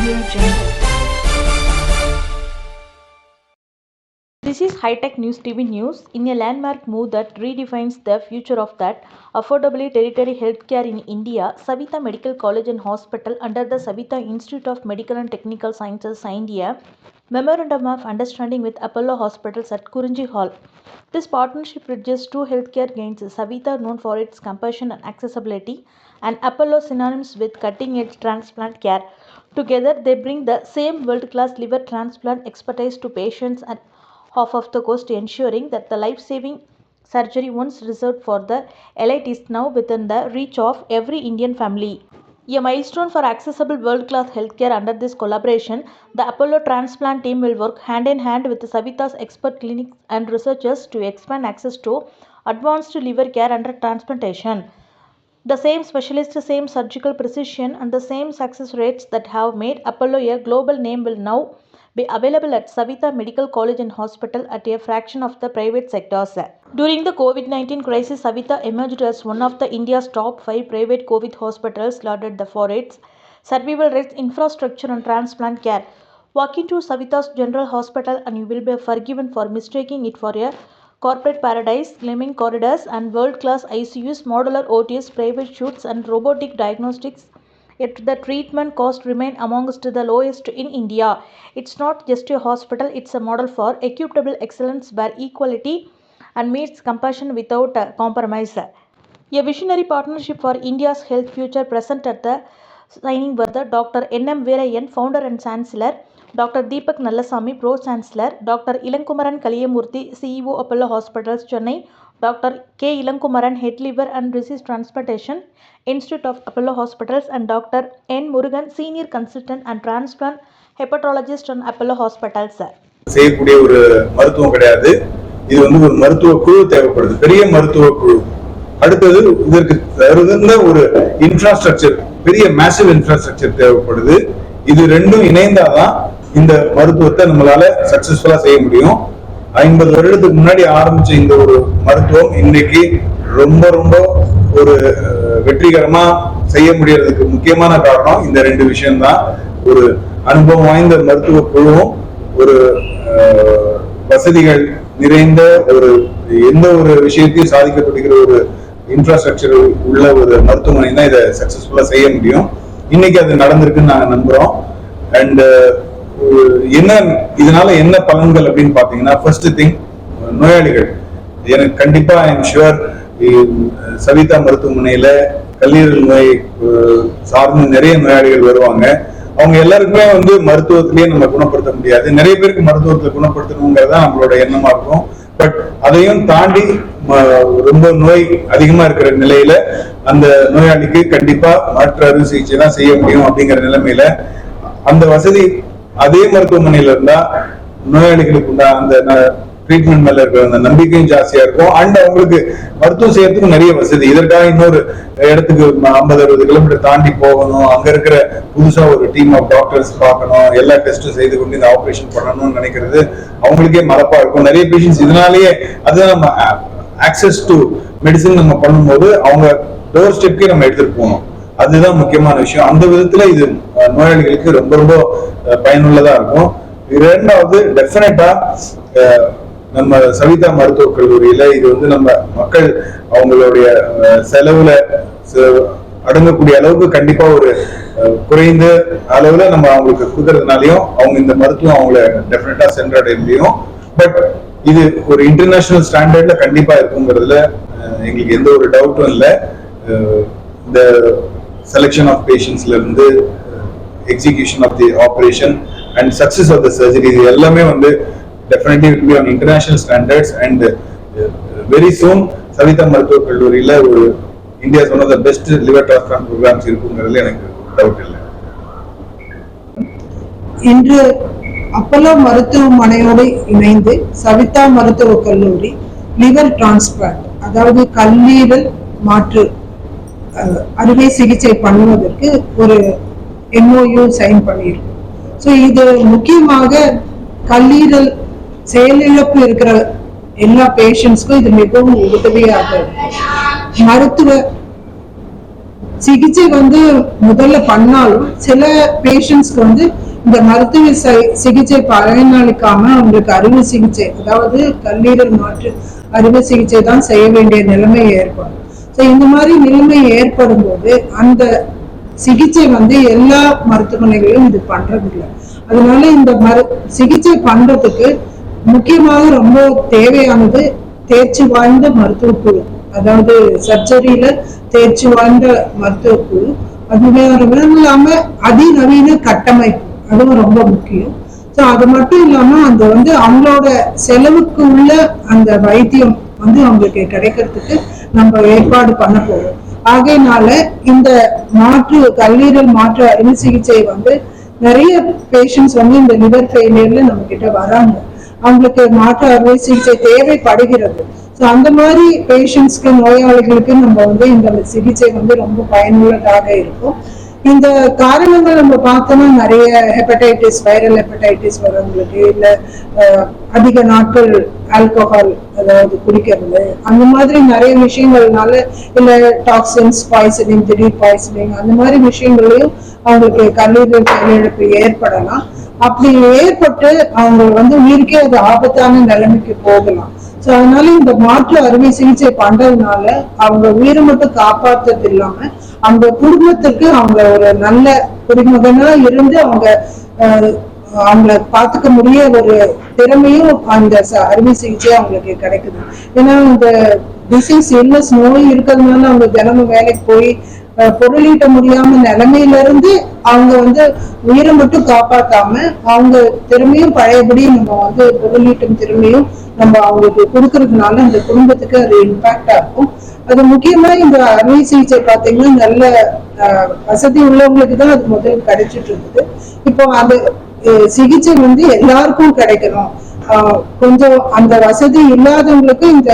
Audio Jungle. This is High-Tech News TV News. In a landmark move that redefines the future of that affordably tertiary healthcare in India, Savitha Medical College and Hospital under the Savitha Institute of Medical and Technical Sciences signed a Memorandum of Understanding with Apollo Hospitals at Kurunji Hall. This partnership bridges two healthcare gains, Savitha known for its compassion and accessibility, and Apollo synonymous with cutting-edge transplant care. Together, they bring the same world-class liver transplant expertise to patients at half of the cost, ensuring that the life-saving surgery once reserved for the elite is now within the reach of every Indian family. A milestone for accessible world-class healthcare. Under this collaboration, the Apollo Transplant team will work hand in hand with Savitha's expert clinics and researchers to expand access to advanced liver care under transplantation. The same specialist, same surgical precision, and the same success rates that have made Apollo a global name will now be available at Savitha Medical College and Hospital at a fraction of the private sectors. During the COVID-19 crisis, Savitha emerged as one of the India's top 5 private COVID hospitals, lauded for its survival rates, infrastructure, and transplant care. Walk into Savitha's General Hospital and you will be forgiven for mistaking it for a corporate paradise, gleaming corridors and world-class ICUs, modular OTs, private chutes, and robotic diagnostics. Yet the treatment costs remain amongst the lowest in India. It's not just a hospital, it's a model for equitable excellence where equality and meets compassion without compromise. A visionary partnership for India's health future. Present at the signing were the Dr. N.M. Veerayan, founder and chancellor, Dr. Deepak Nallasamy, pro-chancellor, Dr. Ilankumaran Kaliyamurthy, CEO Apollo Hospitals, Chennai, Dr. K. Ilankumaran, Head Liver and Disease Transplantation Institute of Apollo Hospitals, and Dr. N. Murugan, Senior Consultant and Transplant Hepatologist on Apollo Hospitals. செய்யக்கூடிய ஒரு மருத்துவம் கிடையாது. இது ஒரு மருத்துவ குழு தேவைப்படுது, பெரிய மருத்துவ குழு. அடுத்தது இதற்கு தகுந்த ஒரு இன்ஃப்ராஸ்ட்ரக்சர், பெரிய மேசிவ் இன்ஃப்ராஸ்ட்ரக்சர் தேவைப்படுது. இது ரெண்டும் இணைந்தாதான் இந்த மருத்துவத்தை நம்மளால சக்சஸ்ஃபுல்லா செய்ய முடியும். 50 வருடத்துக்கு முன்னாடி ஆரம்பிச்ச இந்த ஒரு மருத்துவம் இன்னைக்கு ரொம்ப ரொம்ப ஒரு வெற்றிகரமா செய்ய முடியறதுக்கு முக்கியமான காரணம் இந்த ரெண்டு விஷயம்தான். ஒரு அனுபவம் வாய்ந்த மருத்துவ குழுவும், ஒரு வசதிகள் நிறைந்த ஒரு எந்த ஒரு விஷயத்தையும் சாதிக்கப்படுகிற ஒரு இன்ஃப்ராஸ்ட்ரக்சர் உள்ள ஒரு மருத்துவமனை தான் இதை சக்சஸ்ஃபுல்லா செய்ய முடியும். இன்னைக்கு அது நடந்திருக்குன்னு நாங்க நம்புறோம். அண்ட் என்ன இதனால என்ன பலன்கள் அப்படின்னு பாத்தீங்கன்னா, ஃபர்ஸ்ட் திங், நோயாளிகள் எனக்கு கண்டிப்பா ஐ எம் ஷுவர் சவிதா மருத்துவமனையில கல்லீரல் நோய் சார்ந்து நிறைய நோயாளிகள் வருவாங்க. அவங்க எல்லாருக்குமே மருத்துவத்திலேயே நம்ம குணப்படுத்த முடியாது. நிறைய பேருக்கு மருத்துவத்தை குணப்படுத்தணுங்கிறதா நம்மளோட எண்ணமா இருக்கும். பட் அதையும் தாண்டி ரொம்ப நோய் அதிகமா இருக்கிற நிலையில அந்த நோயாளிக்கு கண்டிப்பா மாற்று அறுவை சிகிச்சை தான் செய்ய முடியும். அப்படிங்கிற நிலைமையில அந்த வசதி அதே மருத்துவமனையில இருந்தா நோயாளிகளுக்கு உண்டா அந்த ட்ரீட்மெண்ட் மேல இருக்கிற அந்த நம்பிக்கையும் ஜாஸ்தியா இருக்கும். அண்ட் அவங்களுக்கு மருத்துவம் செய்யறதுக்கு நிறைய வசதி. இதற்காக இன்னொரு இடத்துக்கு 50-60 கிலோமீட்டர் தாண்டி போகணும், அங்க இருக்கிற புதுசா ஒரு டீம் ஆஃப் டாக்டர்ஸ் பார்க்கணும், எல்லா டெஸ்டும் செய்து கொண்டு இந்த ஆபரேஷன் பண்ணணும்னு நினைக்கிறது அவங்களுக்கே மறப்பா இருக்கும். நிறைய பேஷண்ட்ஸ் இதனாலேயே அதுதான் நம்ம ஆக்சஸ் டு மெடிசன் நம்ம பண்ணும்போது அவங்க டோர் ஸ்டெப்கே நம்ம எடுத்துட்டு போகணும். அதுதான் முக்கியமான விஷயம். அந்த விதத்துல இது நோயாளிகளுக்கு ரொம்ப ரொம்ப பயனுள்ளதா இருக்கும். இரண்டாவது, டெஃபினட்டா நம்ம சவிதா மருத்துவக் கல்லூரியில இது நம்ம மக்கள் அவங்களுடைய செலவுல அடங்கக்கூடிய அளவுக்கு கண்டிப்பா ஒரு குறைந்த அளவுல நம்ம அவங்களுக்கு கொடுக்கறதுனாலையும் அவங்க இந்த மருத்துவம் அவங்கள டெஃபினட்டா சென்றடைய முடியும். பட் இது ஒரு இன்டர்நேஷனல் ஸ்டாண்டர்ட்ல கண்டிப்பா இருக்குங்கிறதுல எங்களுக்கு எந்த ஒரு டவுட்டும் இல்லை. இந்த செலெக்ஷன் ஆஃப் பேஷண்ட்ஸ்ல இருந்து execution of the operation and success of the surgery, இது எல்லாமே definitely will be on international standards, and very soon Savitha மருத்துவக் கல்லூரியில ஒரு India's one of the best liver transplant programs இருக்குங்கிறதுல எனக்கு டவுட் இல்லை. இன்று அப்பல்லோ மருத்துவமனையோடு இணைந்து சவிதா மருத்துவக் கல்லூரி லிவர் டிரான்ஸ்பிளான்ட், அதாவது கல்லீரல் மாற்று அறுவை சிகிச்சை பண்ணுவதற்கு ஒரு MOU சைன் பண்ணியிருக்கோம். ஸோ இது முக்கியமாக கல்லீரல் செயலிழப்பு இருக்கிற எல்லா பேஷண்ட்ஸ்க்கும் இது மிகவும் உதவியாக இருக்கும். மருத்துவ சிகிச்சை வந்து முதல்ல பண்ணாலும் சில பேஷண்ட்ஸ்க்கு வந்து இந்த மருத்துவ சிகிச்சை பலனளிக்காம அவங்களுக்கு அறுவை சிகிச்சை, அதாவது கல்லீரல் மாற்று அறுவை சிகிச்சை தான் செய்ய வேண்டிய நிலைமை ஏற்படும். ஸோ இந்த மாதிரி நிலைமை ஏற்படும் போது அந்த சிகிச்சை வந்து எல்லா மருத்துவமனைகளிலும் இது பண்றது இல்லை. அதனால இந்த சிகிச்சை பண்றதுக்கு முக்கியமாக ரொம்ப தேவையானது தேர்ச்சி வாய்ந்த மருத்துவ குழு, அதாவது சர்ஜரியில தேர்ச்சி வாய்ந்த மருத்துவ குழு. அது இல்லாம அதிநவீன கட்டமைப்பு, அதுவும் ரொம்ப முக்கியம். ஸோ அது மட்டும் இல்லாம அந்த வந்து அவங்களோட செலவுக்கு உள்ள அந்த வைத்தியம் வந்து அவங்களுக்கு கிடைக்கிறதுக்கு நம்ம ஏற்பாடு பண்ண போறோம். ஆகையினால இந்த கல்லீரல் மாற்று அறுவை சிகிச்சை வந்து நிறைய பேஷண்ட்ஸ் வந்து இந்த லிவர் ஃபெயிலியர்ல நம்ம கிட்ட வராங்க. அவங்களுக்கு மாற்று அறுவை சிகிச்சை தேவைப்படுகிறது. ஸோ அந்த மாதிரி பேஷண்ட்ஸ்க்கு, நோயாளிகளுக்கு நம்ம வந்து இந்த சிகிச்சை வந்து ரொம்ப பயனுள்ளதாக இருக்கும். இந்த காரணங்கள் நம்ம பார்த்தோம்னா நிறைய ஹெப்படைட்டிஸ், வைரல் ஹெப்படைட்டிஸ் வரவங்களுக்கு, இல்ல அதிக நாட்கள் ஆல்கோஹால் அதாவது குடிக்கிறது, அந்த மாதிரி நிறைய விஷயங்கள்னால, இல்ல டாக்ஸின்ஸ் பாய்சனிங், திடீர் பாய்சனிங், அந்த மாதிரி விஷயங்களையும் அவங்களுக்கு கல்லீரல் செயலிழப்பு ஏற்படலாம். அப்படி ஏற்பட்டு அவங்க வந்து உயிருக்கே அது ஆபத்தான நிலைமைக்கு போகலாம். ஸோ அதனால இந்த மாற்று அறுவை சிகிச்சை பண்றதுனால அவங்க உயிரை மட்டும் காப்பாற்றுறது இல்லாம அவங்க குடும்பத்துக்கு அவங்க ஒரு நல்ல குடிமகனா இருந்து அவங்கள பார்த்துக்க முடிய ஒரு திறமையும் அந்த அறுவை சிகிச்சை அவங்களுக்கு கிடைக்குது. ஏன்னா இந்த டிசீஸ் இல்னஸ் நோய் இருக்கிறதுனால அவங்க தினமும் வேலைக்கு போய் பொருளீட்ட முடியாம நிலைமையில இருந்து அவங்க வந்து உயிரை மட்டும் காப்பாத்தாம அவங்க திறமையும் பழையபடி நம்ம வந்து பொருளீட்டும் திறமையும் நம்ம அவங்களுக்கு கொடுக்கறதுனால அந்த குடும்பத்துக்கு அது இம்பாக்டா இருக்கும். அது முக்கியமா இந்த அறுவை சிகிச்சை பாத்தீங்கன்னா நல்ல வசதி உள்ளவங்களுக்கு தான் அது முதல் கிடைச்சிட்டு இருக்குது. இப்போ அந்த சிகிச்சை வந்து எல்லாருக்கும் கிடைக்கணும். கொஞ்சம் அந்த வசதி இல்லாதவங்களுக்கு இந்த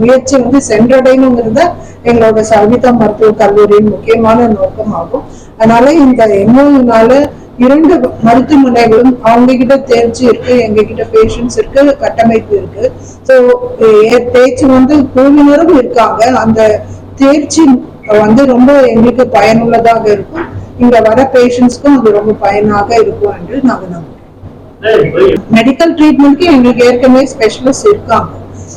முயற்சி வந்து சென்றடையணுங்கிறத எங்களோட சவிதா மருத்துவ கல்லூரியின் முக்கியமான நோக்கமாகும். அதனால இந்த எம்ஓயூனால 2 மருத்துவமனைகளும் அவங்க கிட்ட தேர்ச்சி இருக்கு, எங்க கிட்ட பேஷண்ட்ஸ் இருக்கு, கட்டமைப்பு இருக்கு. ஸோ தேர்ச்சி வந்து குழுவினரும் இருக்காங்க. அந்த தேர்ச்சி வந்து ரொம்ப எங்களுக்கு பயனுள்ளதாக இருக்கும். இங்க வர பேஷண்ட்ஸ்க்கும் அது ரொம்ப பயனாக இருக்கும் என்று நாங்க நம்புறோம். மெடிக்கல் ட்ரீட்மெண்ட்க்கு எங்களுக்கு ஏற்கனவே ஸ்பெஷலிஸ்ட் இருக்காங்க.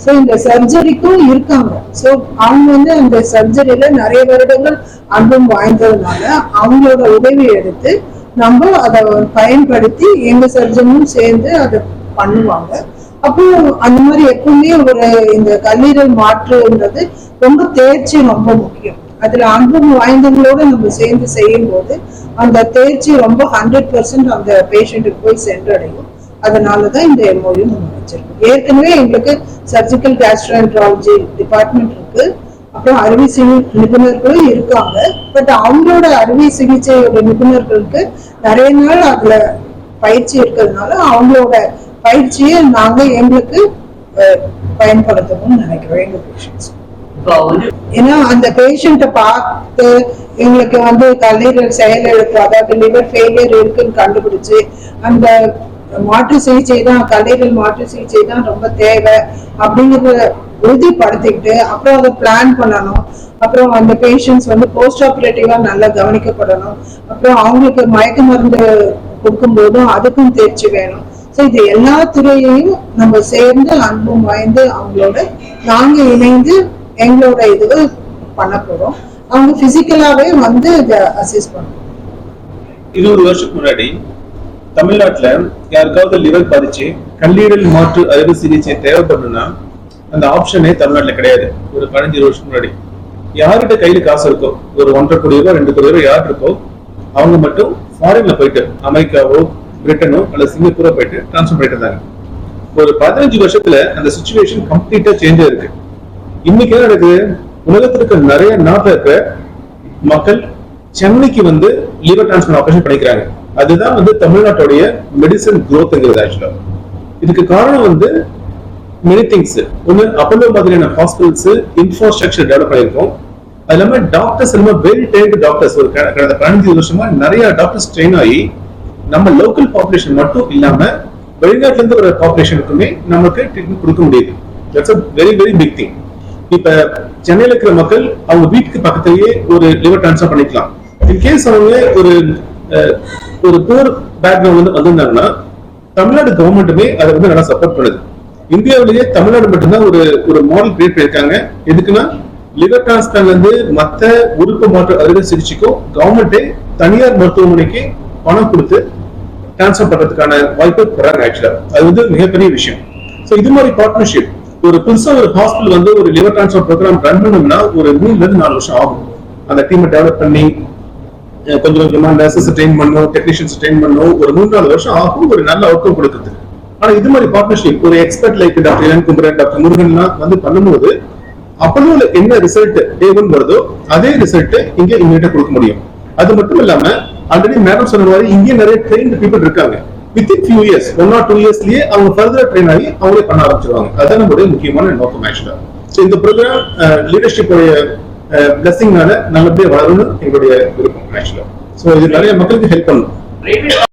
ஸோ இந்த சர்ஜரிக்கும் இருக்காங்க. ஸோ அவங்க வந்து அந்த சர்ஜரியில நிறைய வருடங்கள் அனுபவம் வாய்ந்ததுனால அவங்களோட உதவி எடுத்து நம்ம அதை பயன்படுத்தி எங்க சர்ஜனும் சேர்ந்து அதை பண்ணுவாங்க. அப்போ அந்த மாதிரி எப்பவுமே இந்த கல்லீரல் மாற்றுன்றது ரொம்ப தேர்ச்சி ரொம்ப முக்கியம். அதுல அனுபவம் வாய்ந்தவங்களோட நம்ம சேர்ந்து செய்யும் போது அந்த தேர்ச்சி ரொம்ப 100% அந்த பேஷண்ட்டுக்கு போய் சென்றடையும். அதனாலதான் இந்த எம்ஓயு நம்ம வச்சிருக்கோம். ஏற்கனவே எங்களுக்கு சர்ஜிக்கல் கேஸ்ட்ரோஎன்ட்ராலஜி டிபார்ட்மெண்ட் இருக்கு, அப்புறம் அறுவை நிபுணர்களும் இருக்காங்க. பட் அவங்களோட அறுவை சிகிச்சையோட நிபுணர்களுக்கு நிறைய நாள் அதுல பயிற்சி இருக்கிறதுனால அவங்களோட பயிற்சியை நாங்க எங்களுக்கு பயன்படுத்தணும்னு நினைக்கிறோம் எங்க பேஷண்ட்ஸ். ஏன்னா அந்த பேஷண்ட்டை பார்த்து எங்களுக்கு வந்து கல்லீரல் செயலிழப்பு, அதாவது லிவர் ஃபெயிலியர் இருக்குன்னு கண்டுபிடிச்சு அந்த மாற்று சிகிச்சை தான், கல்லீரல் மாற்று சிகிச்சை தான் ரொம்ப தேவை அப்படிங்கிறத உறுதிப்படுத்திக்கிட்டு அப்புறம் அதை பிளான் பண்ணணும். அப்புறம் அந்த பேஷண்ட்ஸ் வந்து போஸ்ட் ஆப்ரேட்டிவா நல்லா கவனிக்கப்படணும். அப்புறம் அவங்களுக்கு மயக்க மருந்து கொடுக்கும் போதும் அதுக்கும் தேர்ச்சி வேணும். ஸோ இது எல்லா துறையையும் நம்ம சேர்ந்து அனுபவம் வாய்ந்து அவங்களோட நாங்க இணைந்து எங்களோட இதுவை பண்ண போறோம். அவங்க பிசிக்கலாவே வந்து இதை அசிஸ்ட் பண்ணுவோம். 20 வருஷத்துக்கு முன்னாடி தமிழ்நாட்டுல யாருக்காவது லிவர் பாதிச்சு கல்லீரல் மாற்று அறுவை சிகிச்சை தேவைப்படுதுன்னா அந்த ஆப்ஷனே தமிழ்நாட்டுல கிடையாது. ஒரு 15 வருஷத்துக்கு முன்னாடி யார்கிட்ட கையில காசு இருக்கோ, ஒரு 1.5 கோடி ரூபாய் 2 கோடி ரூபாய் யார் இருக்கோ அவங்க மட்டும் ஃபாரின்ல போயிட்டு அமெரிக்காவோ பிரிட்டனோ அல்ல சிங்கப்பூரோ போயிட்டு டிரான்ஸ்ஃபர் பண்ணிட்டு இருந்தாங்க. ஒரு 15 வருஷத்துல அந்த சிச்சுவேஷன் கம்ப்ளீட்டா சேஞ்ச் இருக்கு. இன்னைக்கு என்ன நடக்குது, உலகத்திற்கு நிறைய நாட்டில் இருக்க மக்கள் சென்னைக்கு வந்து லிவர் டிரான்ஸ்பிளான்ட் ஆபரேஷன் பண்ணிக்கிறாங்க. அதுதான் வந்து தமிழ்நாட்டுடைய மெடிசன் க்ரோத்ங்கிறது. ஆக்சுவலா இதுக்கு காரணம் வந்து மெனி திங்ஸ். ஒண்ணு, அப்போலோ மாதிரியான ஹாஸ்பிட்டல்ஸ் இன்ஃப்ராஸ்ட்ரக்சர் டெவலப் பண்ணிருக்கோம். அது இல்லாம டாக்டர்ஸ் வெல் ட்ரெயின்டு டாக்டர்ஸ். ஒரு கடந்த 15 வருஷமா நிறைய டாக்டர்ஸ் ட்ரெயின் ஆகி நம்ம லோக்கல் பாப்புலேஷன் மட்டும் இல்லாம வெளிநாட்டுல இருந்து ஒரு பாப்புலேஷனுக்குமே நமக்கு ட்ரீட்மெண்ட் கொடுக்க முடியுது. That's a very very big thing. இப்ப சென்னையில இருக்கிற மக்கள் அவங்க வீட்டுக்கு பக்கத்திலேயே ஒரு லிவர் டிரான்ஸ்ஃபர் பண்ணிக்கலாம். இன்கேஸ் அவங்க ஒரு போர் பேக்ரவுண்ட் வந்திருந்தாங்கன்னா தமிழ்நாடு கவர்மெண்ட்டுமே அதை நல்லா சப்போர்ட் பண்ணுது. இந்தியாவிலேயே தமிழ்நாடு மட்டும்தான் ஒரு மாடல் கிரியேட் பண்ணிருக்காங்க. எதுக்குன்னா லிவர் டிரான்ஸ்பிளான்ட் மத்த உறுப்பு மாற்று அறுவை சிகிச்சைக்கும் கவர்மெண்டே தனியார் மருத்துவமனைக்கு பணம் கொடுத்து டிரான்ஸ்பர் பண்றதுக்கான வாய்ப்பு தராங்க. ஆக்சுவலா அது மிகப்பெரிய விஷயம். ஸோ இது மாதிரி பார்ட்னர்ஷிப் ஒரு புதுசா ஒரு ஹாஸ்பிட்டல் ஒரு லிவர் டிரான்ஸ்பர் ப்ரோக்ராம் ரன் பண்ணணும்னா ஒரு 3 to 4 வருஷம் ஆகும். அந்த டீமை டெவலப் பண்ணி கொஞ்சம் கொஞ்சமா நர்சஸ் ட்ரெயின் பண்ணணும், டெக்னீஷியன்ஸ் ட்ரெயின் பண்ணணும். ஒரு 3-4 வருஷம் ஆகும் ஒரு நல்ல அவுட்கம் கொடுக்குறதுக்கு. ஆனா இது மாதிரி பார்ட்னர்ஷிப் ஒரு expert like doctor Ilan Kumaran, doctor முருகன்லாம் பண்ணும்போது அப்போல என்ன ரிசல்ட் தேவைன்னு வருதோ அதே ரிசல்ட் இங்க இமீடியட்டா கொடுக்க முடியும். அது மட்டும் இல்லாம ஆல்ரெடி மேடம் சொன்ன மாதிரி இங்கே நிறைய ட்ரெயின்டு பீப்புள் இருக்காங்க. வித்தின் ஃபியூ இயர்ஸ் 1 or 2 yearsலயே அவங்க ஃபர்தரா ட்ரெயின் ஆகி அவங்களே பண்ண ஆரம்பிச்சிருவாங்க. அதுதான் நம்மளுடைய முக்கியமான நோக்கம் ஆக்சுவலா. ஸோ இந்த ப்ரோக்ராம் லீடர்ஷிப் பிளஸிங்னால நல்லபடியா வளரணும்னு எங்களுடைய விருப்பம் ஆக்சுவலா. ஸோ இது நிறைய மக்களுக்கு ஹெல்ப் பண்ணும்.